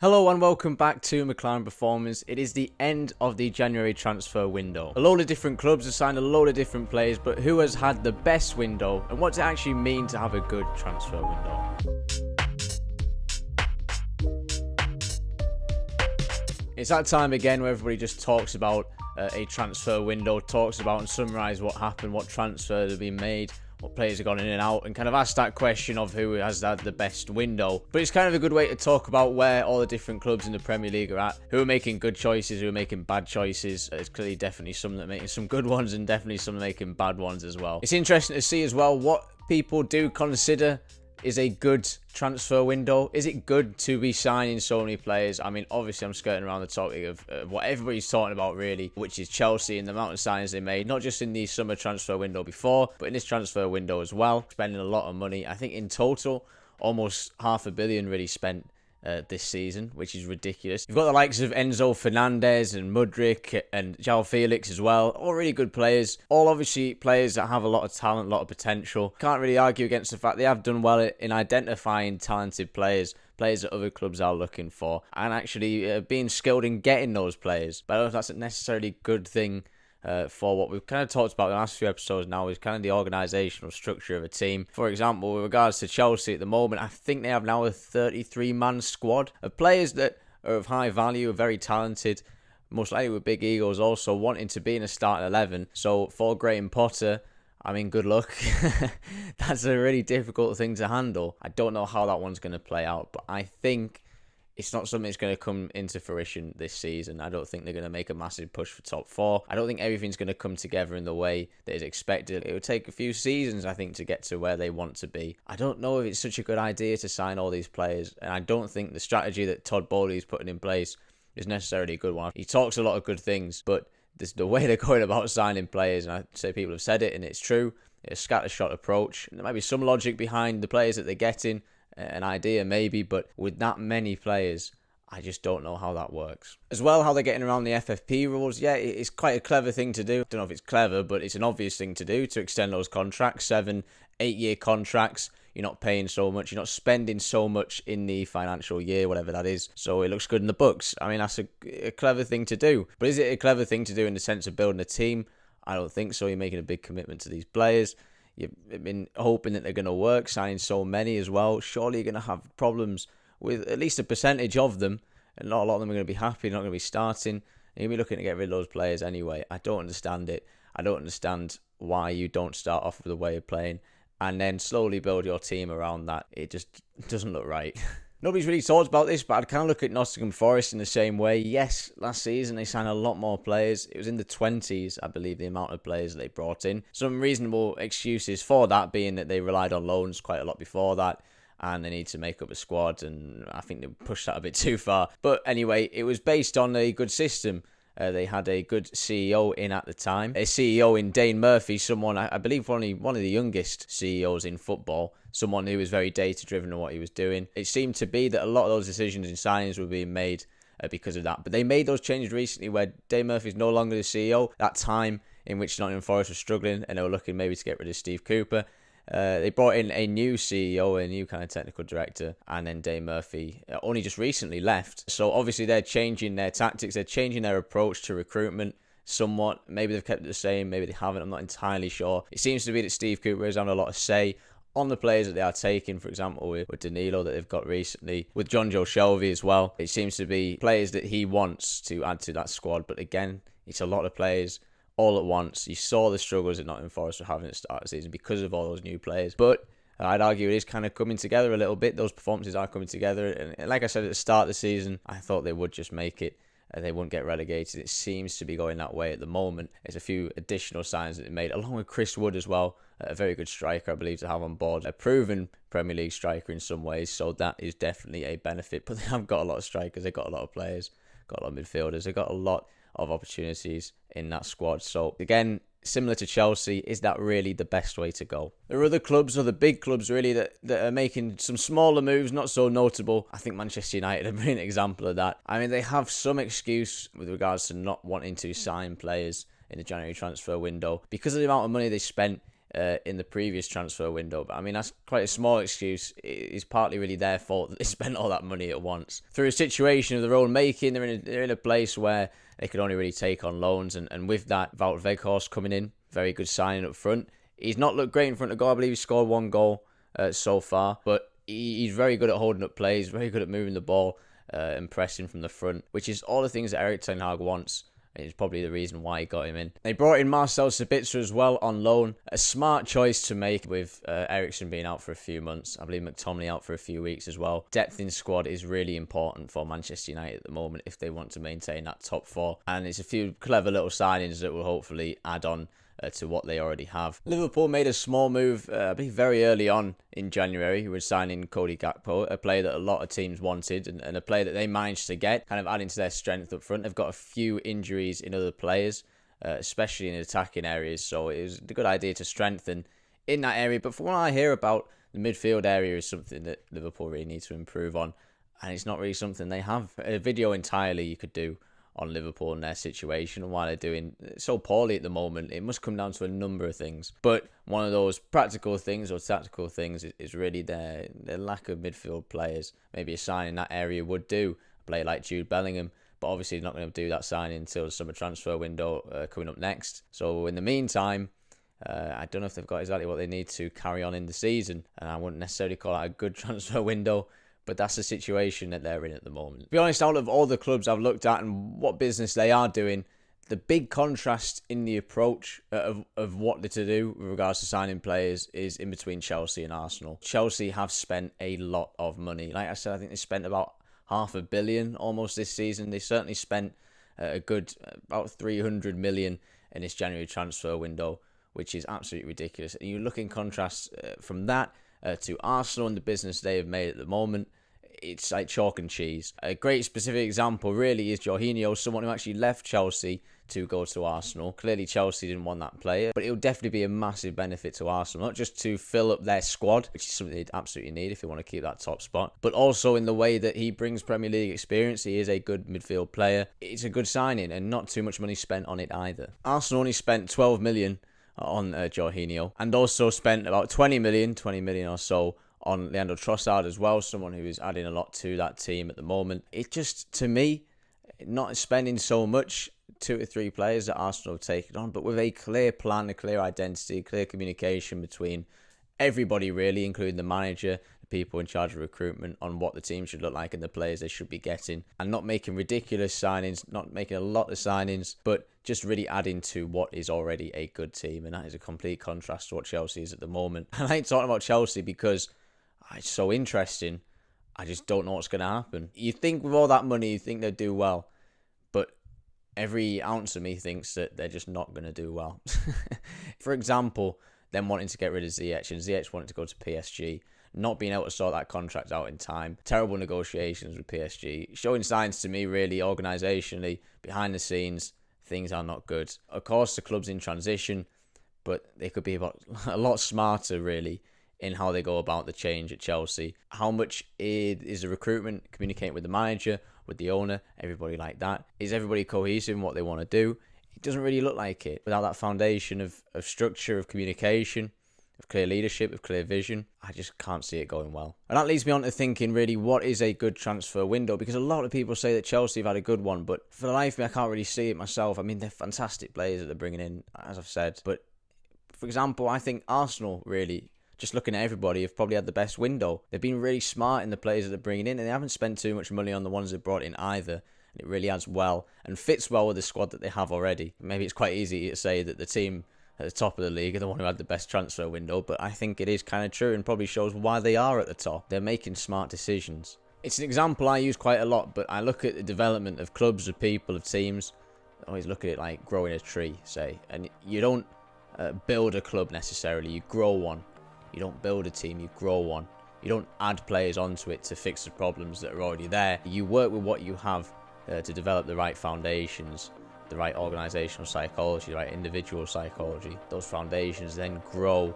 Hello and welcome back to McClaren Performance. It is the end of the January transfer window. A load of different clubs have signed a load of different players, but who has had the best window and what does it actually mean to have a good transfer window? It's that time again where everybody just talks about a transfer window, talks about and summarise what happened, what transfers have been made, what players have gone in and out, and kind of ask that question of who has had the best window. But it's kind of a good way to talk about where all the different clubs in the Premier League are at, who are making good choices, who are making bad choices. There's clearly definitely some that are making some good ones and definitely some making bad ones as well. It's interesting to see as well what people do consider is a good transfer window. Is it good to be signing so many players? I mean, obviously I'm skirting around the topic of what everybody's talking about really, which is Chelsea and the amount of signings they made, not just in the summer transfer window before, but in this transfer window as well, spending a lot of money. I think in total, almost £500 million really spent this season, which is ridiculous. You've got the likes of Enzo Fernandez and Mudryk and João Felix as well, all really good players, all obviously players that have a lot of talent, a lot of potential. Can't really argue against the fact they have done well in identifying talented players that other clubs are looking for, and actually being skilled in getting those players. But I don't know if that's a necessarily good thing for what we've kind of talked about in the last few episodes now, is kind of the organisational structure of a team. For example, with regards to Chelsea at the moment, I think they have now a 33-man squad of players that are of high value, are very talented, most likely with big egos, also wanting to be in a starting 11. So for Graham Potter, I mean, good luck. That's a really difficult thing to handle. I don't know how that one's going to play out, but I think it's not something that's going to come into fruition this season. I don't think they're going to make a massive push for top four. I don't think everything's going to come together in the way that is expected. It would take a few seasons, I think, to get to where they want to be. I don't know if it's such a good idea to sign all these players, and I don't think the strategy that Todd Bowley is putting in place is necessarily a good one. He talks a lot of good things, but the way they're going about signing players, and I say people have said it, and it's true, it's a scattershot approach. There might be some logic behind the players that they're getting, an idea maybe, but with that many players, I just don't know how that works. As well, how they're getting around the FFP rules, yeah, it's quite a clever thing to do. I don't know if it's clever, but it's an obvious thing to do, to extend those contracts, 7-8 year contracts. You're not paying so much, you're not spending so much in the financial year, whatever that is, so it looks good in the books. I mean, that's a clever thing to do, but is it a clever thing to do in the sense of building a team? I don't think so. You're making a big commitment to these players. You've been hoping that they're going to work, signing so many as well. Surely you're going to have problems with at least a percentage of them, and not a lot of them are going to be happy, they're not going to be starting, and you'll be looking to get rid of those players anyway. I don't understand it. I don't understand why you don't start off with a way of playing and then slowly build your team around that. It just doesn't look right. Nobody's really talked about this, but I'd kind of look at Nottingham Forest in the same way. Yes, last season they signed a lot more players. It was in the 20s, I believe, the amount of players that they brought in. Some reasonable excuses for that being that they relied on loans quite a lot before that, and they need to make up a squad, and I think they pushed that a bit too far. But anyway, it was based on a good system. They had a good CEO in at the time. A CEO in Dane Murphy, someone, I believe one of the youngest CEOs in football, someone who was very data-driven in what he was doing. It seemed to be that a lot of those decisions in signings were being made because of that. But they made those changes recently where Dane Murphy's no longer the CEO. That time in which Nottingham Forest was struggling and they were looking maybe to get rid of Steve Cooper, they brought in a new CEO, a new kind of technical director, and then Dane Murphy only just recently left. So obviously they're changing their tactics, they're changing their approach to recruitment somewhat. Maybe they've kept it the same, maybe they haven't, I'm not entirely sure. It seems to be that Steve Cooper is having a lot of say on the players that they are taking, for example, with Danilo that they've got recently, with John Joe Shelby as well. It seems to be players that he wants to add to that squad, but again, it's a lot of players all at once. You saw the struggles that Nottingham Forest were having at the start of the season because of all those new players. But I'd argue it is kind of coming together a little bit. Those performances are coming together. And like I said at the start of the season, I thought they would just make it. They wouldn't get relegated. It seems to be going that way at the moment. There's a few additional signs that they made, along with Chris Wood as well. A very good striker, I believe, to have on board. A proven Premier League striker in some ways. So that is definitely a benefit. But they have got a lot of strikers. They've got a lot of players. Got a lot of midfielders. They've got a lot of opportunities in that squad. So again, similar to Chelsea, is that really the best way to go? There are other clubs, other big clubs really, that are making some smaller moves, not so notable. I think Manchester United are a brilliant example of that. I mean, they have some excuse with regards to not wanting to sign players in the January transfer window because of the amount of money they spent in the previous transfer window. But I mean, that's quite a small excuse. It's partly really their fault that they spent all that money at once. Through a situation of their own making, they're in a place where they could only really take on loans. And with that, Wout Weghorst coming in, very good signing up front. He's not looked great in front of goal. I believe he scored 1 goal so far. But he's very good at holding up plays, very good at moving the ball and pressing from the front, which is all the things that Erik ten Hag wants. It's probably the reason why he got him in. They brought in Marcel Sabitzer as well on loan. A smart choice to make with Eriksen being out for a few months. I believe McTominay out for a few weeks as well. Depth in squad is really important for Manchester United at the moment if they want to maintain that top 4. And it's a few clever little signings that will hopefully add on to what they already have. Liverpool made a small move, I believe very early on in January, who was signing Cody Gakpo, a player that a lot of teams wanted and a player that they managed to get, kind of adding to their strength up front. They've got a few injuries in other players, especially in attacking areas, so it was a good idea to strengthen in that area. But from what I hear about, the midfield area is something that Liverpool really need to improve on, and it's not really something they have. A video entirely you could do on Liverpool and their situation and why they're doing so poorly at the moment. It must come down to a number of things. But one of those practical things or tactical things is really their lack of midfield players. Maybe a sign in that area would do. A player like Jude Bellingham, but obviously they're not going to do that signing until the summer transfer window coming up next. So in the meantime, I don't know if they've got exactly what they need to carry on in the season. And I wouldn't necessarily call that a good transfer window, but that's the situation that they're in at the moment. To be honest, out of all the clubs I've looked at and what business they are doing, the big contrast in the approach of what they're to do with regards to signing players is in between Chelsea and Arsenal. Chelsea have spent a lot of money. Like I said, I think they spent about $500 million almost this season. They certainly spent a good about 300 million in this January transfer window, which is absolutely ridiculous. And you look in contrast from that to Arsenal and the business they have made at the moment, it's like chalk and cheese. A great specific example really is Jorginho, someone who actually left Chelsea to go to Arsenal. Clearly Chelsea didn't want that player, but it will definitely be a massive benefit to Arsenal, not just to fill up their squad, which is something they absolutely need if they want to keep that top spot, but also in the way that he brings Premier League experience. He is a good midfield player. It's a good signing and not too much money spent on it either. Arsenal only spent 12 million on Jorginho and also spent about 20 million or so on Leandro Trossard as well, someone who is adding a lot to that team at the moment. It just, to me, not spending so much, 2 or 3 players that Arsenal have taken on, but with a clear plan, a clear identity, clear communication between everybody really, including the manager, the people in charge of recruitment, on what the team should look like and the players they should be getting, and not making ridiculous signings, not making a lot of signings, but just really adding to what is already a good team. And that is a complete contrast to what Chelsea is at the moment. And I ain't talking about Chelsea because it's so interesting. I just don't know what's going to happen. You think with all that money, you think they'd do well, but every ounce of me thinks that they're just not going to do well. For example, them wanting to get rid of Ziyech, and Ziyech wanted to go to PSG, not being able to sort that contract out in time, terrible negotiations with PSG, showing signs to me really organisationally, behind the scenes, things are not good. Of course, the club's in transition, but they could be a lot smarter really in how they go about the change at Chelsea. How much is the recruitment communicating with the manager, with the owner, everybody like that? Is everybody cohesive in what they want to do? It doesn't really look like it. Without that foundation of structure, of communication, of clear leadership, of clear vision, I just can't see it going well. And that leads me on to thinking, really, what is a good transfer window? Because a lot of people say that Chelsea have had a good one, but for the life of me, I can't really see it myself. I mean, they're fantastic players that they're bringing in, as I've said. But, for example, I think Arsenal, really, just looking at everybody, have probably had the best window. They've been really smart in the players that they're bringing in, and they haven't spent too much money on the ones they've brought in either. And it really adds well and fits well with the squad that they have already. Maybe it's quite easy to say that the team at the top of the league are the one who had the best transfer window, but I think it is kind of true and probably shows why they are at the top. They're making smart decisions. It's an example I use quite a lot, but I look at the development of clubs, of people, of teams. I always look at it like growing a tree, say. And you don't build a club necessarily, you grow one. You don't build a team, you grow one. You don't add players onto it to fix the problems that are already there. You work with what you have to develop the right foundations, the right organisational psychology, the right individual psychology. Those foundations then grow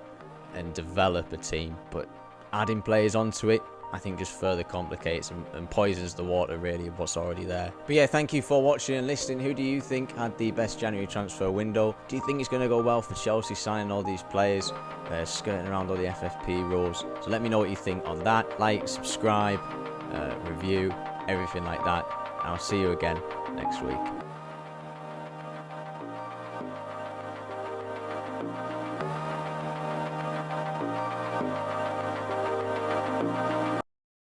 and develop a team. But adding players onto it I think just further complicates and poisons the water really of what's already there. But yeah, thank you for watching and listening. Who do you think had the best January transfer window? Do you think it's going to go well for Chelsea signing all these players, skirting around all the FFP rules? So let me know what you think on that. Like, subscribe, review, everything like that. And I'll see you again next week.